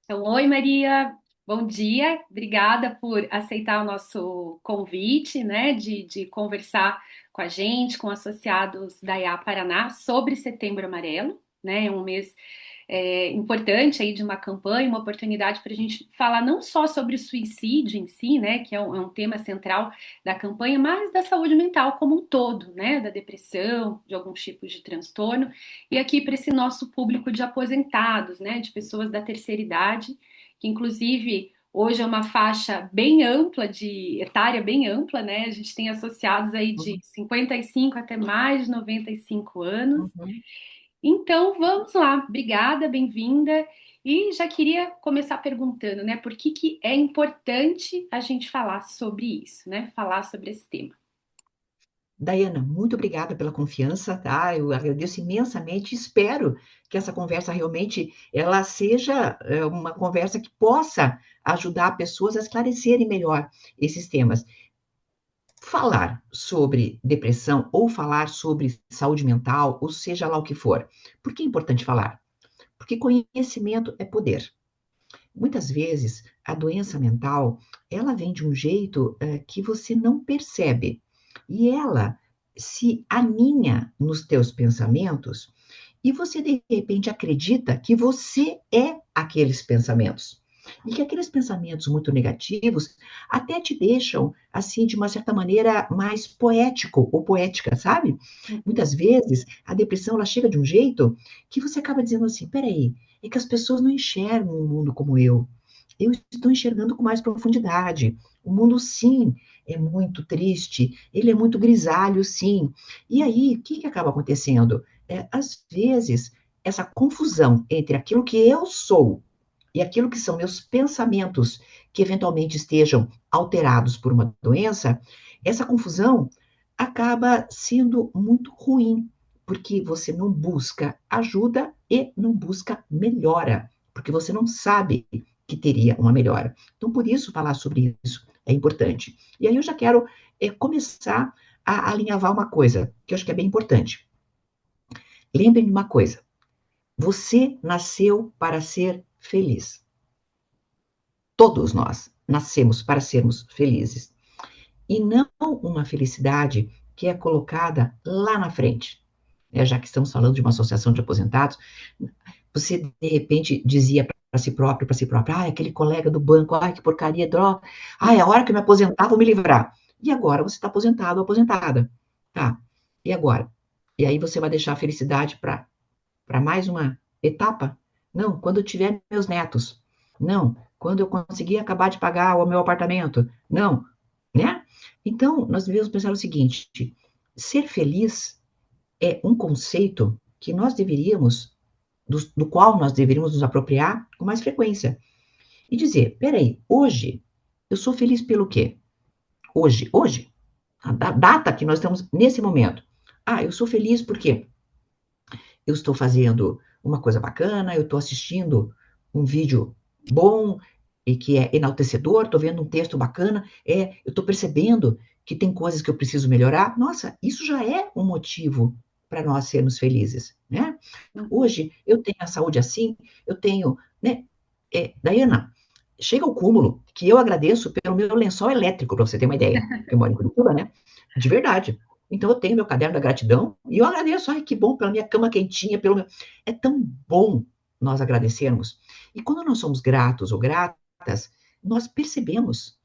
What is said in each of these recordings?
Então, oi Maria, bom dia, obrigada por aceitar o nosso convite, né, de conversar com a gente, com associados da IA Paraná sobre Setembro Amarelo, né, é um mês importante aí de uma campanha, uma oportunidade para a gente falar não só sobre o suicídio em si, né, que é um tema central da campanha, mas da saúde mental como um todo, né, da depressão, de alguns tipos de transtorno, e aqui para esse nosso público de aposentados, né, de pessoas da terceira idade, que inclusive hoje é uma faixa bem ampla, de etária bem ampla, né, a gente tem associados aí de Uhum, 55 até mais de 95 anos, uhum. então, vamos lá. Obrigada, bem-vinda. E já queria começar perguntando, né, por que que é importante a gente falar sobre isso, né? Falar sobre esse tema. Daiana, muito obrigada pela confiança, tá? Eu agradeço imensamente. Espero que essa conversa realmente ela seja uma conversa que possa ajudar pessoas a esclarecerem melhor esses temas. Falar sobre depressão ou falar sobre saúde mental, ou seja lá o que for. Por que é importante falar? Porque conhecimento é poder. Muitas vezes a doença mental ela vem de um jeito que você não percebe e ela se aninha nos teus pensamentos e você de repente acredita que você é aqueles pensamentos. E que aqueles pensamentos muito negativos até te deixam, assim, de uma certa maneira, mais poético ou poética, sabe? Uhum. Muitas vezes a depressão ela chega de um jeito que você acaba dizendo assim: peraí, é que as pessoas não enxergam o mundo como eu. Eu estou enxergando com mais profundidade. O mundo, sim, é muito triste, ele é muito grisalho, sim. E aí, o que acaba acontecendo? Às vezes, essa confusão entre aquilo que eu sou e aquilo que são meus pensamentos, que eventualmente estejam alterados por uma doença, essa confusão acaba sendo muito ruim, porque você não busca ajuda e não busca melhora, porque você não sabe que teria uma melhora. Então, por isso, falar sobre isso é importante. E aí eu já quero começar a alinhavar uma coisa, que eu acho que é bem importante. Lembrem de uma coisa: você nasceu para ser feliz. Todos nós nascemos para sermos felizes. E não uma felicidade que é colocada lá na frente. Já que estamos falando de uma associação de aposentados, você de repente dizia para si próprio, aquele colega do banco, que porcaria, droga, é a hora que eu me aposentar, vou me livrar. E agora você está aposentado ou aposentada. Tá, e agora? E aí você vai deixar a felicidade para mais uma etapa? Não, quando eu tiver meus netos. Não, quando eu conseguir acabar de pagar o meu apartamento. Não, né? Então, nós devemos pensar o seguinte: ser feliz é um conceito que nós deveríamos, do qual nós deveríamos nos apropriar com mais frequência. E dizer, peraí, hoje eu sou feliz pelo quê? Hoje, a data que nós estamos nesse momento. Eu sou feliz porque eu estou fazendo uma coisa bacana, eu estou assistindo um vídeo bom e que é enaltecedor, estou vendo um texto bacana, eu estou percebendo que tem coisas que eu preciso melhorar. Nossa, isso já é um motivo para nós sermos felizes, né? Uhum. Hoje eu tenho a saúde assim, eu tenho, né? Daiana, chega ao cúmulo que eu agradeço pelo meu lençol elétrico, para você ter uma ideia. Eu moro em Curitiba, né? De verdade. Então eu tenho meu caderno da gratidão e eu agradeço. Ai, que bom pela minha cama quentinha, pelo meu. É tão bom nós agradecermos. E quando nós somos gratos ou gratas, nós percebemos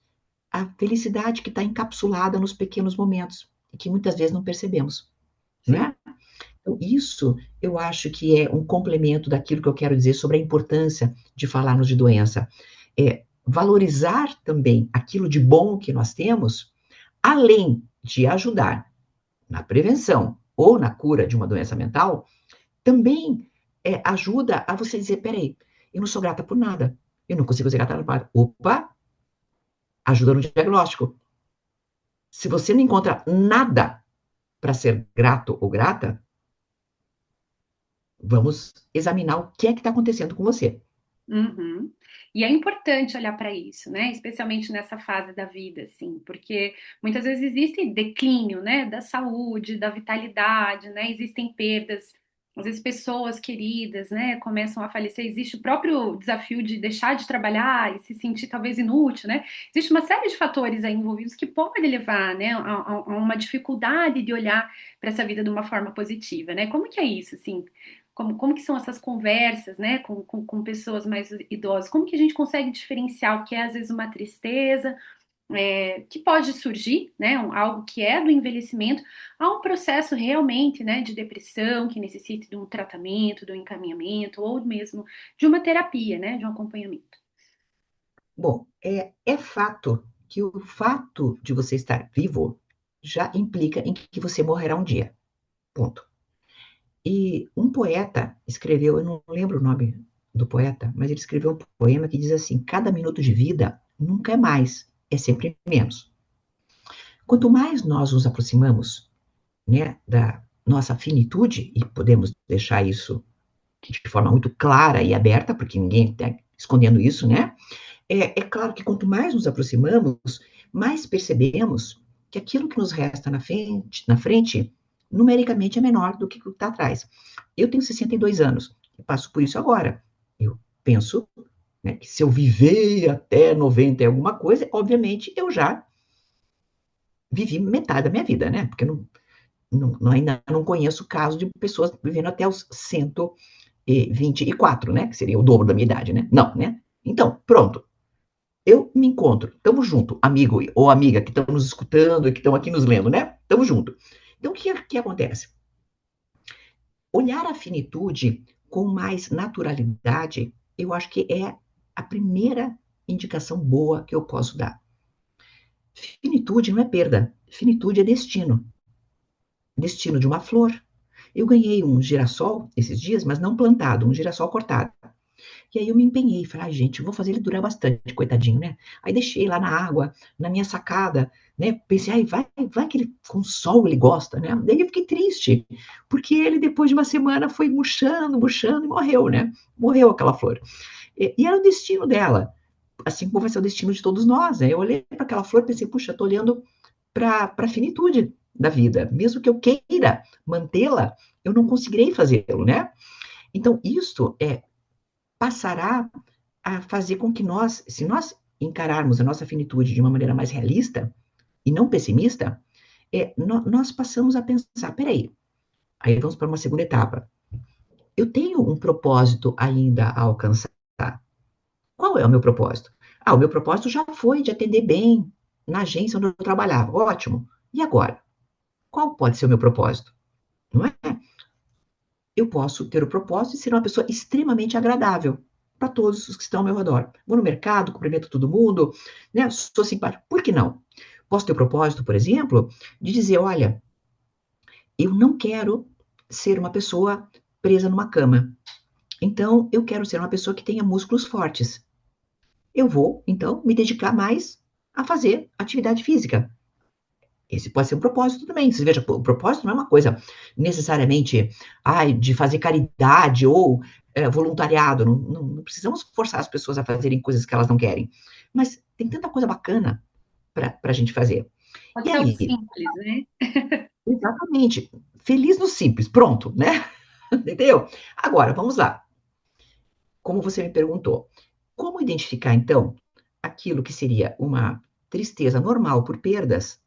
a felicidade que está encapsulada nos pequenos momentos e que muitas vezes não percebemos, Sim. né? Então, isso eu acho que é um complemento daquilo que eu quero dizer sobre a importância de falarmos de doença. Valorizar também aquilo de bom que nós temos, além de ajudar na prevenção ou na cura de uma doença mental, também ajuda a você dizer, peraí, eu não sou grata por nada, eu não consigo ser grata por nada. Opa, ajuda no diagnóstico. Se você não encontra nada para ser grato ou grata, vamos examinar o que é que está acontecendo com você. Uhum. E é importante olhar para isso, né? Especialmente nessa fase da vida, assim, porque muitas vezes existe declínio, né? Da saúde, da vitalidade, né? Existem perdas às vezes pessoas queridas, né, começam a falecer, existe o próprio desafio de deixar de trabalhar e se sentir talvez inútil, né? Existe uma série de fatores aí envolvidos que podem levar, né, a uma dificuldade de olhar para essa vida de uma forma positiva, né? Como que é isso, assim? Como que são essas conversas, né, com pessoas mais idosas? Como que a gente consegue diferenciar o que é, às vezes, uma tristeza, que pode surgir, né, algo que é do envelhecimento, a um processo realmente, né, de depressão, que necessite de um tratamento, de um encaminhamento, ou mesmo de uma terapia, né, de um acompanhamento. Bom, é fato que o fato de você estar vivo já implica em que você morrerá um dia. Ponto. E um poeta escreveu, eu não lembro o nome do poeta, mas ele escreveu um poema que diz assim: cada minuto de vida nunca é mais, é sempre menos. Quanto mais nós nos aproximamos, né, da nossa finitude, e podemos deixar isso de forma muito clara e aberta, porque ninguém está escondendo isso, né? É claro que quanto mais nos aproximamos, mais percebemos que aquilo que nos resta na frente, numericamente é menor do que o que está atrás. Eu tenho 62 anos, eu passo por isso agora. Eu penso, né, que se eu viver até 90 e alguma coisa, obviamente eu já vivi metade da minha vida, né? Porque ainda não conheço o caso de pessoas vivendo até os 124, né? Que seria o dobro da minha idade, né? Não, né? Então, pronto. Eu me encontro, estamos junto, amigo ou amiga que estão nos escutando e que estão aqui nos lendo, né? Estamos junto. Então, o que acontece? Olhar a finitude com mais naturalidade, eu acho que é a primeira indicação boa que eu posso dar. Finitude não é perda, finitude é destino. Destino de uma flor. Eu ganhei um girassol esses dias, mas não plantado, um girassol cortado. E aí eu me empenhei, falei, gente, eu vou fazer ele durar bastante, coitadinho, né? Aí deixei lá na água, na minha sacada, né? Pensei, ai, vai que ele, com sol ele gosta, né? Daí eu fiquei triste, porque ele depois de uma semana foi murchando, murchando e morreu, né? Morreu aquela flor. E era o destino dela, assim como vai ser o destino de todos nós, né? Eu olhei para aquela flor e pensei, puxa, eu tô olhando para a finitude da vida. Mesmo que eu queira mantê-la, eu não conseguirei fazê-lo, né? Então, isso passará a fazer com que nós, se nós encararmos a nossa finitude de uma maneira mais realista e não pessimista, nós passamos a pensar, peraí, aí vamos para uma segunda etapa. Eu tenho um propósito ainda a alcançar. Qual é o meu propósito? O meu propósito já foi de atender bem na agência onde eu trabalhava. Ótimo. E agora? Qual pode ser o meu propósito? Não é? Eu posso ter o propósito de ser uma pessoa extremamente agradável para todos os que estão ao meu redor. Vou no mercado, cumprimento todo mundo, né? Sou simpático. Por que não? Posso ter o propósito, por exemplo, de dizer, olha, eu não quero ser uma pessoa presa numa cama. Então, eu quero ser uma pessoa que tenha músculos fortes. Eu vou, então, me dedicar mais a fazer atividade física. Esse pode ser um propósito também. Você veja, o propósito não é uma coisa necessariamente de fazer caridade ou voluntariado. Não precisamos forçar as pessoas a fazerem coisas que elas não querem. Mas tem tanta coisa bacana para a gente fazer. Pode E ser algo aí, simples, né? exatamente, feliz no simples, pronto, né? Entendeu? Agora, vamos lá. Como você me perguntou, como identificar, então, aquilo que seria uma tristeza normal por perdas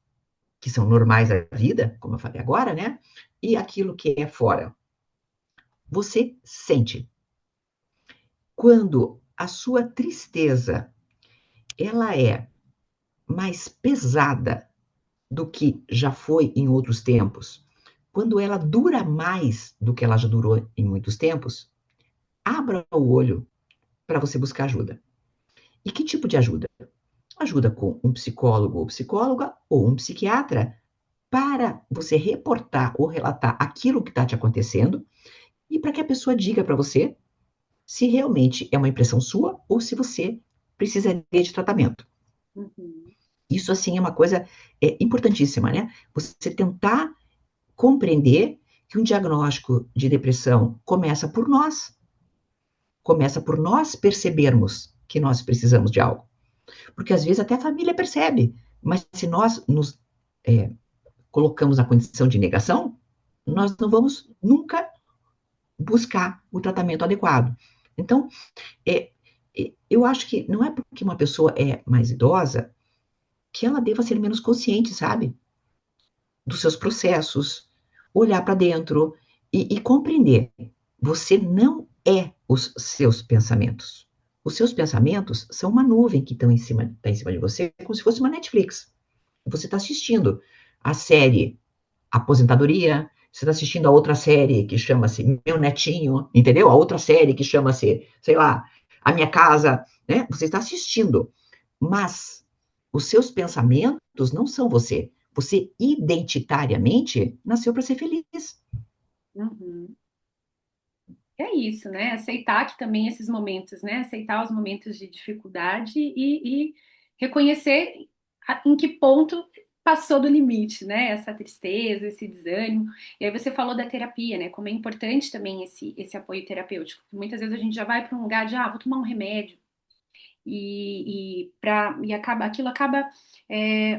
que são normais da vida, como eu falei agora, né? E aquilo que é fora. Você sente. Quando a sua tristeza ela é mais pesada do que já foi em outros tempos, quando ela dura mais do que ela já durou em muitos tempos, abra o olho para você buscar ajuda. E que tipo de ajuda? Ajuda com um psicólogo ou psicóloga ou um psiquiatra para você reportar ou relatar aquilo que está te acontecendo e para que a pessoa diga para você se realmente é uma impressão sua ou se você precisaria de tratamento. Uhum. Isso, assim, é uma coisa importantíssima, né? Você tentar compreender que um diagnóstico de depressão começa por nós percebermos que nós precisamos de algo. Porque às vezes até a família percebe, mas se nós nos colocamos na condição de negação, nós não vamos nunca buscar o tratamento adequado. Então, eu acho que não é porque uma pessoa é mais idosa que ela deva ser menos consciente, sabe? Dos seus processos, olhar para dentro e compreender. Você não é os seus pensamentos. Os seus pensamentos são uma nuvem que tá em cima de você, como se fosse uma Netflix. Você está assistindo a série Aposentadoria, você está assistindo a outra série que chama-se Meu Netinho, entendeu? A outra série que chama-se, sei lá, A Minha Casa, né? Você está assistindo, mas os seus pensamentos não são você. Você identitariamente nasceu para ser feliz. Uhum. É isso, né? Aceitar que também esses momentos, né? Aceitar os momentos de dificuldade e reconhecer em que ponto passou do limite, né? Essa tristeza, esse desânimo. E aí você falou da terapia, né? Como é importante também esse apoio terapêutico. Muitas vezes a gente já vai para um lugar de, vou tomar um remédio aquilo acaba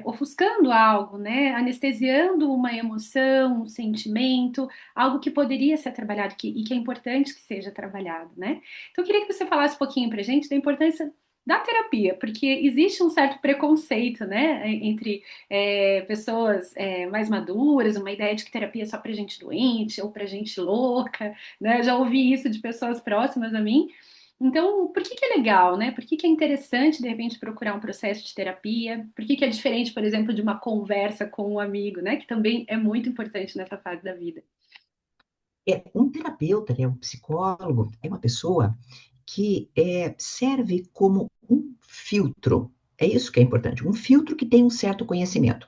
ofuscando algo, né? Anestesiando uma emoção, um sentimento, algo que poderia ser trabalhado e que é importante que seja trabalhado, né? Então eu queria que você falasse um pouquinho para gente da importância da terapia, porque existe um certo preconceito, né, entre pessoas mais maduras, uma ideia de que terapia é só para gente doente ou para gente louca, né? Eu já ouvi isso de pessoas próximas a mim. Então, por que que é legal, né? Por que que é interessante, de repente, procurar um processo de terapia? Por que que é diferente, por exemplo, de uma conversa com um amigo, né? Que também é muito importante nessa fase da vida. Um terapeuta, né, um psicólogo, é uma pessoa que serve como um filtro. É isso que é importante, um filtro que tem um certo conhecimento.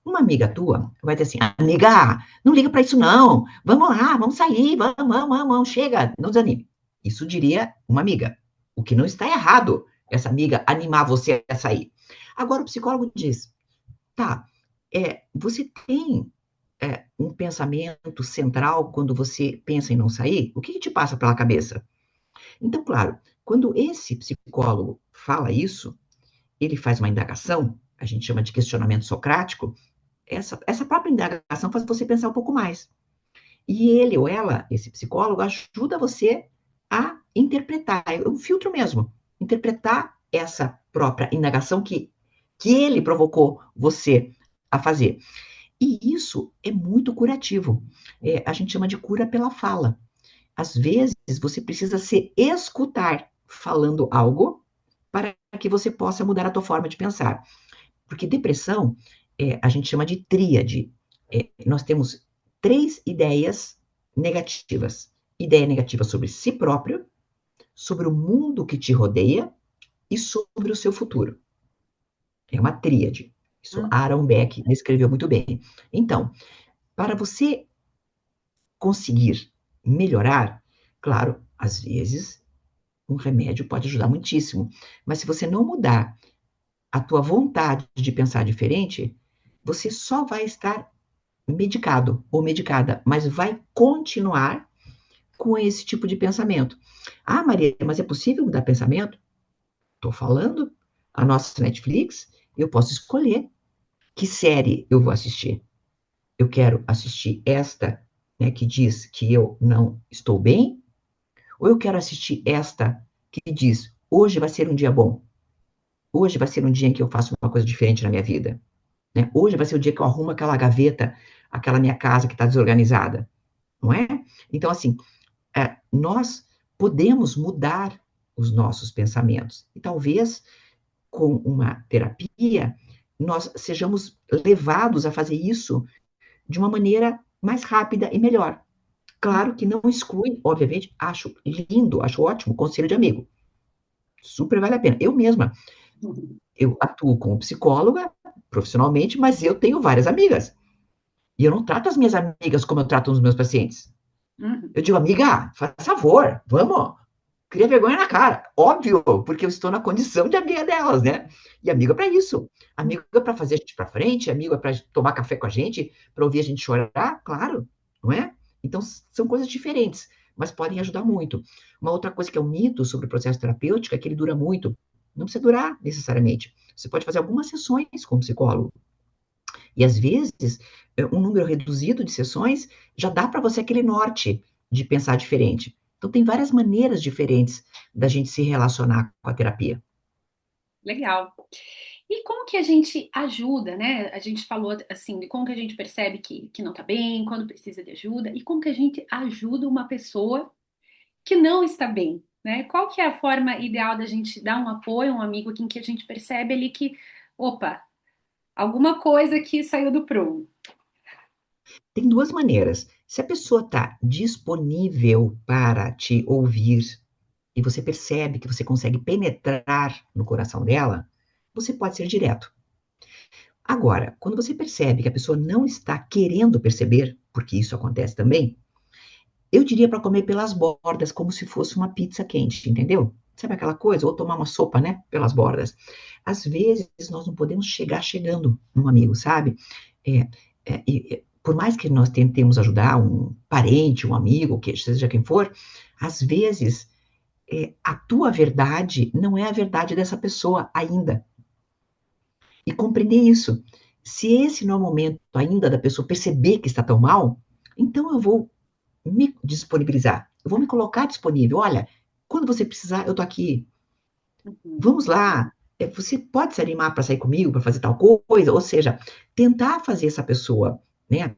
Uma amiga tua vai dizer assim, amiga, não liga para isso não, vamos lá, vamos sair, vamos, chega, não desanime. Isso diria uma amiga. O que não está errado, essa amiga animar você a sair. Agora o psicólogo diz, tá, você tem um pensamento central quando você pensa em não sair? O que que te passa pela cabeça? Então, claro, quando esse psicólogo fala isso, ele faz uma indagação, a gente chama de questionamento socrático, essa própria indagação faz você pensar um pouco mais. E ele ou ela, esse psicólogo, ajuda você a interpretar, é um filtro mesmo, interpretar essa própria indagação que ele provocou você a fazer. E isso é muito curativo. A gente chama de cura pela fala. Às vezes, você precisa se escutar falando algo para que você possa mudar a tua forma de pensar. Porque depressão, a gente chama de tríade. Nós temos três ideias negativas. Ideia negativa sobre si próprio, sobre o mundo que te rodeia e sobre o seu futuro. É uma tríade. Isso Hum. Aaron Beck descreveu muito bem. Então, para você conseguir melhorar, claro, às vezes um remédio pode ajudar muitíssimo, mas se você não mudar a tua vontade de pensar diferente, você só vai estar medicado ou medicada, mas vai continuar com esse tipo de pensamento. Ah, Maria, mas é possível mudar pensamento? Estou falando, a nossa Netflix, eu posso escolher que série eu vou assistir. Eu quero assistir esta, né, que diz que eu não estou bem, ou eu quero assistir esta que diz hoje vai ser um dia bom, hoje vai ser um dia em que eu faço uma coisa diferente na minha vida, né? Hoje vai ser o dia que eu arrumo aquela gaveta, aquela minha casa que está desorganizada, não é? Então, assim, nós podemos mudar os nossos pensamentos. E talvez com uma terapia nós sejamos levados a fazer isso de uma maneira mais rápida e melhor. Claro que não exclui, obviamente, acho lindo, acho ótimo, conselho de amigo. Super vale a pena. Eu mesma, eu atuo como psicóloga profissionalmente, mas eu tenho várias amigas. E eu não trato as minhas amigas como eu trato os meus pacientes. Uhum. Eu digo, amiga, faz favor, vamos, cria vergonha na cara. Óbvio, porque eu estou na condição de amiga delas, né? E amiga para isso. Amiga para fazer a gente para frente, amiga para tomar café com a gente, para ouvir a gente chorar, claro, não é? Então, são coisas diferentes, mas podem ajudar muito. Uma outra coisa que é um mito sobre o processo terapêutico é que ele dura muito. Não precisa durar necessariamente. Você pode fazer algumas sessões com o psicólogo. E às vezes, um número reduzido de sessões já dá para você aquele norte. de pensar diferente. Então, tem várias maneiras diferentes da gente se relacionar com a terapia. Legal. E como que a gente ajuda, né? A gente falou assim de como que a gente percebe que não tá bem, quando precisa de ajuda, e como que a gente ajuda uma pessoa que não está bem, né? Qual que é a forma ideal da gente dar um apoio a um amigo em que a gente percebe ali que, opa, alguma coisa aqui saiu do prumo. Tem duas maneiras. Se a pessoa está disponível para te ouvir e você percebe que você consegue penetrar no coração dela, você pode ser direto. Agora, quando você percebe que a pessoa não está querendo perceber, porque isso acontece também, eu diria para comer pelas bordas, como se fosse uma pizza quente, entendeu? Sabe aquela coisa? Ou tomar uma sopa, né? Pelas bordas. Às vezes, nós não podemos chegar chegando num amigo, sabe? É, por mais que nós tentemos ajudar um parente, um amigo, que seja quem for, às vezes, a tua verdade não é a verdade dessa pessoa ainda. E compreender isso. Se esse não é o momento ainda da pessoa perceber que está tão mal, então eu vou me disponibilizar. Eu vou me colocar disponível. Olha, quando você precisar, eu tô aqui. Uhum, Vamos lá. Você pode se animar para sair comigo, para fazer tal coisa? Ou seja, tentar fazer essa pessoa, né,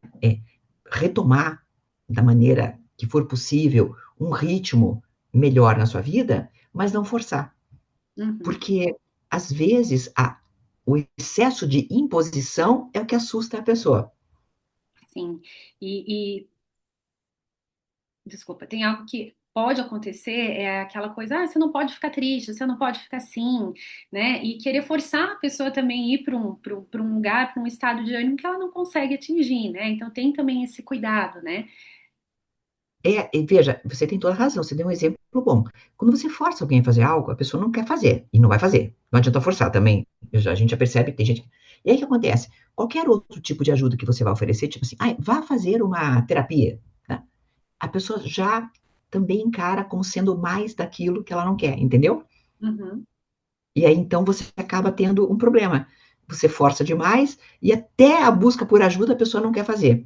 retomar da maneira que for possível um ritmo melhor na sua vida, mas não forçar. uhum, Porque, às vezes, o excesso de imposição é o que assusta a pessoa. sim. E desculpa, tem algo que pode acontecer, é aquela coisa, ah, você não pode ficar triste, você não pode ficar assim, né? E querer forçar a pessoa também a ir para um lugar, para um estado de ânimo que ela não consegue atingir, né? Então tem também esse cuidado, né? E veja, você tem toda a razão, você deu um exemplo bom. Quando você força alguém a fazer algo, a pessoa não quer fazer e não vai fazer. Não adianta forçar também. A gente já percebe que tem gente. E aí o que acontece? Qualquer outro tipo de ajuda que você vai oferecer, tipo assim, ah, vá fazer uma terapia, tá? A pessoa já também encara como sendo mais daquilo que ela não quer, entendeu? Uhum, E aí então você acaba tendo um problema. Você força demais e até a busca por ajuda a pessoa não quer fazer.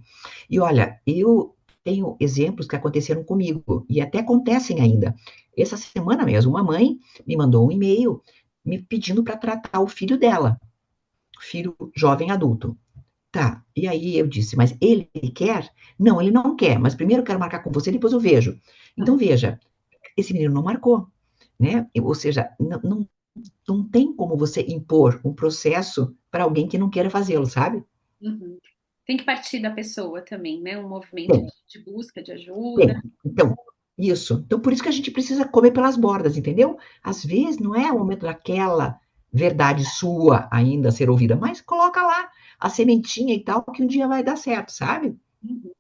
E olha, eu tenho exemplos que aconteceram comigo e até acontecem ainda. Essa semana mesmo, uma mãe me mandou um e-mail me pedindo para tratar o filho dela, filho jovem adulto. Tá, e aí eu disse, mas ele quer? Não, ele não quer, mas primeiro eu quero marcar com você, depois eu vejo. Então veja, esse menino não marcou, né? Ou seja, não tem como você impor um processo para alguém que não queira fazê-lo, sabe? uhum. Tem que partir da pessoa também, né? Um movimento Tem, de busca de ajuda. tem. Então, isso. Então, por isso que a gente precisa comer pelas bordas, entendeu? Às vezes não é o momento daquela verdade sua ainda a ser ouvida, mas coloca lá a sementinha e tal, que um dia vai dar certo, sabe? Uhum.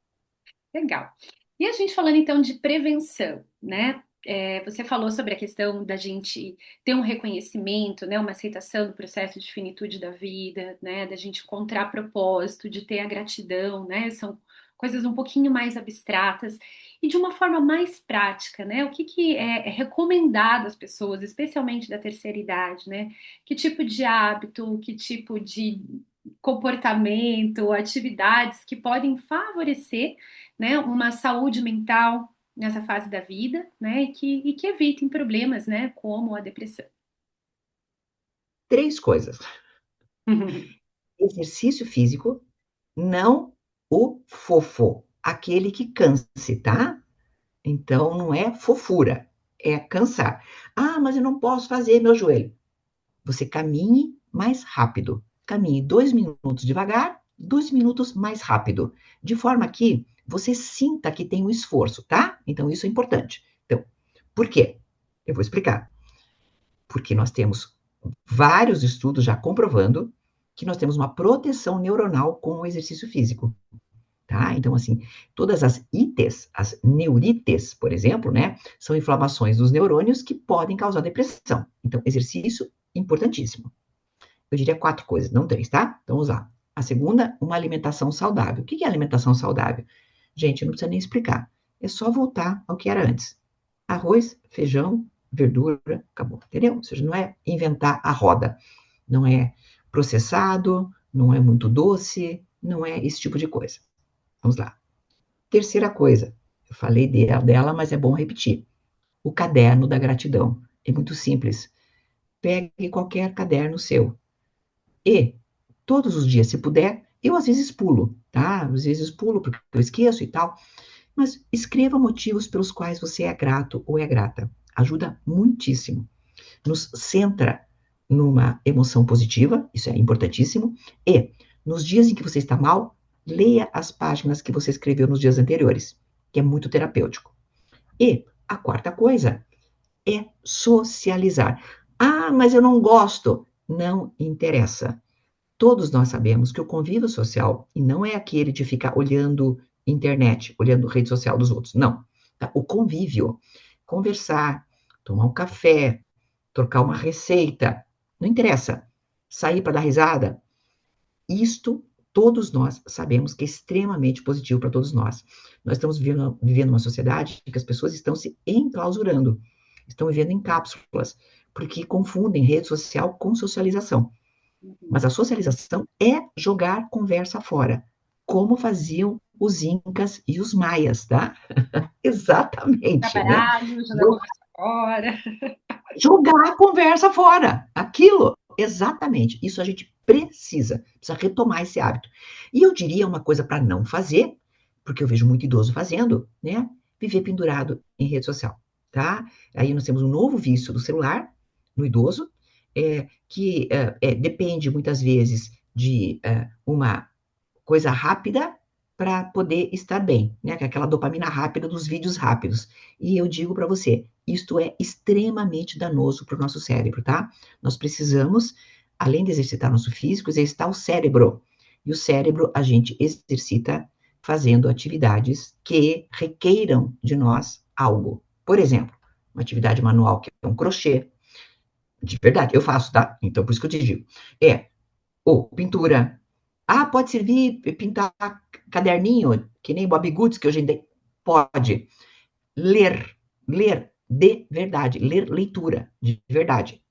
Legal. E a gente falando então de prevenção, né? Você falou sobre a questão da gente ter um reconhecimento, né? Uma aceitação do processo de finitude da vida, né? Da gente encontrar propósito, de ter a gratidão, né? São coisas um pouquinho mais abstratas e de uma forma mais prática, né? O que que é recomendado às pessoas, especialmente da terceira idade, né? Que tipo de hábito, que tipo de comportamento, atividades que podem favorecer, né, uma saúde mental nessa fase da vida, né, e que evitem problemas, né, como a depressão. Três coisas. Exercício físico, não o fofo, aquele que canse, tá? Então, não é fofura, é cansar. Ah, mas eu não posso fazer meu joelho. Você caminhe mais rápido. Caminhe 2 minutos devagar, 2 minutos mais rápido. De forma que você sinta que tem um esforço, tá? Então, isso é importante. Então, por quê? Eu vou explicar. Porque nós temos vários estudos já comprovando que nós temos uma proteção neuronal com o exercício físico. Tá? Então, assim, todas as ites, as neurites, por exemplo, né, são inflamações dos neurônios que podem causar depressão. Então, exercício importantíssimo. Eu diria quatro coisas, não três, tá? Então, vamos lá. A segunda, uma alimentação saudável. O que é alimentação saudável? Gente, não precisa nem explicar. É só voltar ao que era antes. Arroz, feijão, verdura, acabou, entendeu? Ou seja, não é inventar a roda. Não é processado, não é muito doce, não é esse tipo de coisa. Vamos lá. Terceira coisa. Eu falei dela, mas é bom repetir. O caderno da gratidão. É muito simples. Pegue qualquer caderno seu. E, todos os dias, se puder, eu às vezes pulo, tá? Às vezes pulo porque eu esqueço e tal. Mas escreva motivos pelos quais você é grato ou é grata. Ajuda muitíssimo. Nos centra numa emoção positiva, isso é importantíssimo. E, nos dias em que você está mal, leia as páginas que você escreveu nos dias anteriores, que é muito terapêutico. E a quarta coisa é socializar. Ah, mas eu não gosto. Não interessa. Todos nós sabemos que o convívio social, e não é aquele de ficar olhando internet, olhando rede social dos outros, não. Tá? O convívio, conversar, tomar um café, trocar uma receita, não interessa. Sair para dar risada, isto todos nós sabemos que é extremamente positivo para todos nós. Nós estamos vivendo uma sociedade em que as pessoas estão se enclausurando, estão vivendo em cápsulas, porque confundem rede social com socialização. Uhum. Mas a socialização é jogar conversa fora, como faziam os incas e os maias, tá? Exatamente, né? Trabalho, jogar conversa fora. Jogar a conversa fora. Aquilo, exatamente. Isso a gente precisa retomar esse hábito. E eu diria uma coisa para não fazer, porque eu vejo muito idoso fazendo, né? Viver pendurado em rede social, tá? Aí nós temos um novo vício do celular no idoso, que depende muitas vezes de uma coisa rápida para poder estar bem, né? Que é aquela dopamina rápida dos vídeos rápidos. E eu digo para você, isto é extremamente danoso para o nosso cérebro, tá? Nós precisamos, além de exercitar nosso físico, exercitar o cérebro. E o cérebro a gente exercita fazendo atividades que requeiram de nós algo. Por exemplo, uma atividade manual que é um crochê. De verdade, eu faço, tá? Então, por isso que eu te digo. Ou pintura. Ah, pode servir pintar caderninho, que nem Bob Goods, que hoje em dia pode. Ler, ler de verdade, ler leitura de verdade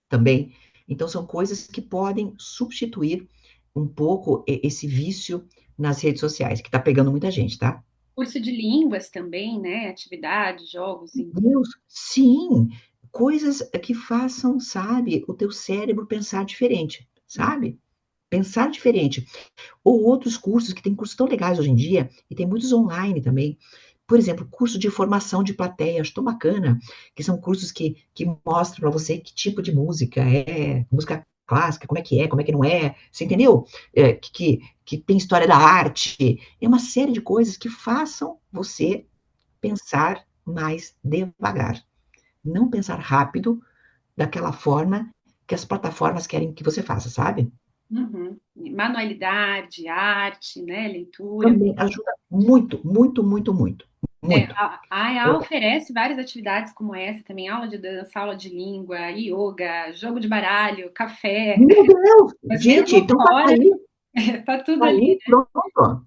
também. Então, são coisas que podem substituir um pouco esse vício nas redes sociais, que está pegando muita gente, tá? Curso de línguas também, né? Atividades, jogos. Deus, sim, coisas que façam, sabe, o teu cérebro pensar diferente, sabe? Pensar diferente. Ou outros cursos, que tem cursos tão legais hoje em dia, e tem muitos online também. Por exemplo, curso de formação de plateia, acho tão bacana, que são cursos que mostram para você que tipo de música é, música clássica, como é que não é, você entendeu? Que tem história da arte, é uma série de coisas que façam você pensar mais devagar. Não pensar rápido, daquela forma que as plataformas querem que você faça, sabe? Uhum. Manualidade, arte, né? Leitura. Também ajuda muito, muito, muito, muito, É, muito. a EA oferece várias atividades como essa, também aula de dança, aula de língua, yoga, jogo de baralho, café. Meu Deus! Mas Gente, mesmo então fora, tá tudo tá ali. aí, pronto.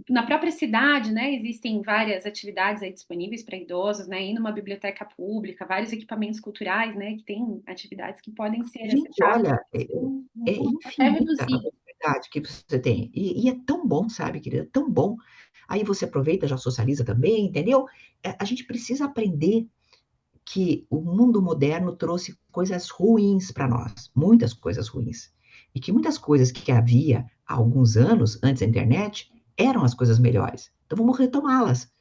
Na própria cidade, né, existem várias atividades aí disponíveis para idosos, né, ir numa biblioteca pública, vários equipamentos culturais, né, que têm atividades que podem ser Gente, acessadas olha, com um é custo até infinita a reduzido. possibilidade que você tem. E é tão bom, sabe, querida? Tão bom. Aí você aproveita, já socializa também, entendeu? A gente precisa aprender que o mundo moderno trouxe coisas ruins para nós, muitas coisas ruins. E que muitas coisas que havia há alguns anos, antes da internet, eram as coisas melhores. Então vamos retomá-las.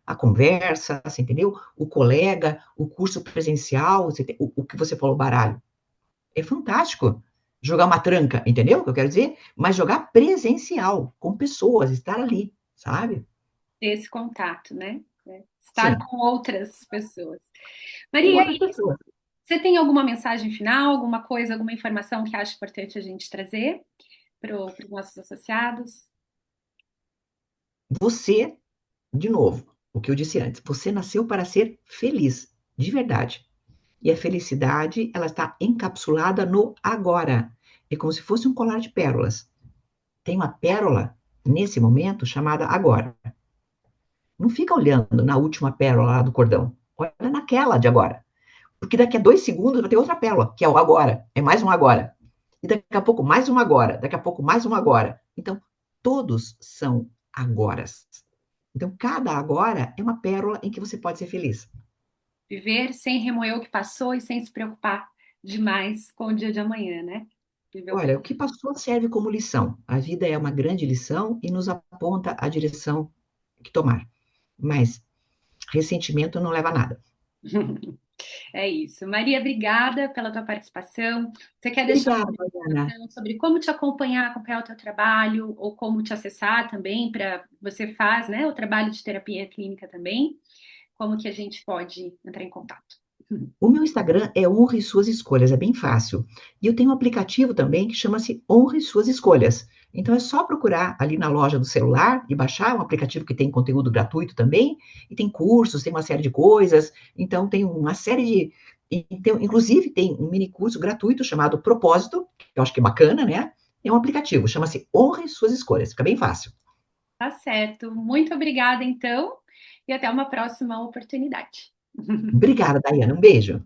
A conversa, você entendeu? O colega, o curso presencial, o que você falou, baralho. É fantástico. Jogar uma tranca, entendeu o que eu quero dizer? Mas jogar presencial, com pessoas, estar ali, sabe? Ter esse contato, né? Estar Sim, com outras pessoas. com Maria, outras pessoas. você tem alguma mensagem final, alguma coisa, alguma informação que acha importante a gente trazer para os nossos associados? Você, de novo, o que eu disse antes, você nasceu para ser feliz, de verdade. E a felicidade, ela está encapsulada no agora. É como se fosse um colar de pérolas. Tem uma pérola, nesse momento, chamada agora. Não fica olhando na última pérola lá do cordão. Olha naquela de agora. Porque daqui a 2 segundos vai ter outra pérola, que é o agora. É mais um agora. E daqui a pouco mais um agora. Daqui a pouco mais um agora. Então, todos são agoras. Então, cada agora é uma pérola em que você pode ser feliz. Viver sem remoer o que passou e sem se preocupar demais com o dia de amanhã, né? Viver o Olha, o presente. que passou serve como lição. A vida é uma grande lição e nos aponta a direção que tomar. Mas ressentimento não leva a nada. É isso. Maria, obrigada pela tua participação. Você quer deixar Obrigada, alguma Mariana. informação sobre como te acompanhar, acompanhar o teu trabalho, ou como te acessar também, para você faz, né, o trabalho de terapia clínica também? Como que a gente pode entrar em contato? O meu Instagram é Honre Suas Escolhas, é bem fácil. E eu tenho um aplicativo também que chama-se Honre Suas Escolhas. Então é só procurar ali na loja do celular e baixar, é um aplicativo que tem conteúdo gratuito também, e tem cursos, tem uma série de coisas. Então tem uma série de. Então, inclusive tem um mini curso gratuito chamado Propósito, que eu acho que é bacana, né? É um aplicativo, chama-se Honre Suas Escolhas, fica bem fácil. Tá certo. Muito obrigada, então, e até uma próxima oportunidade. Obrigada, Daiana. Um beijo.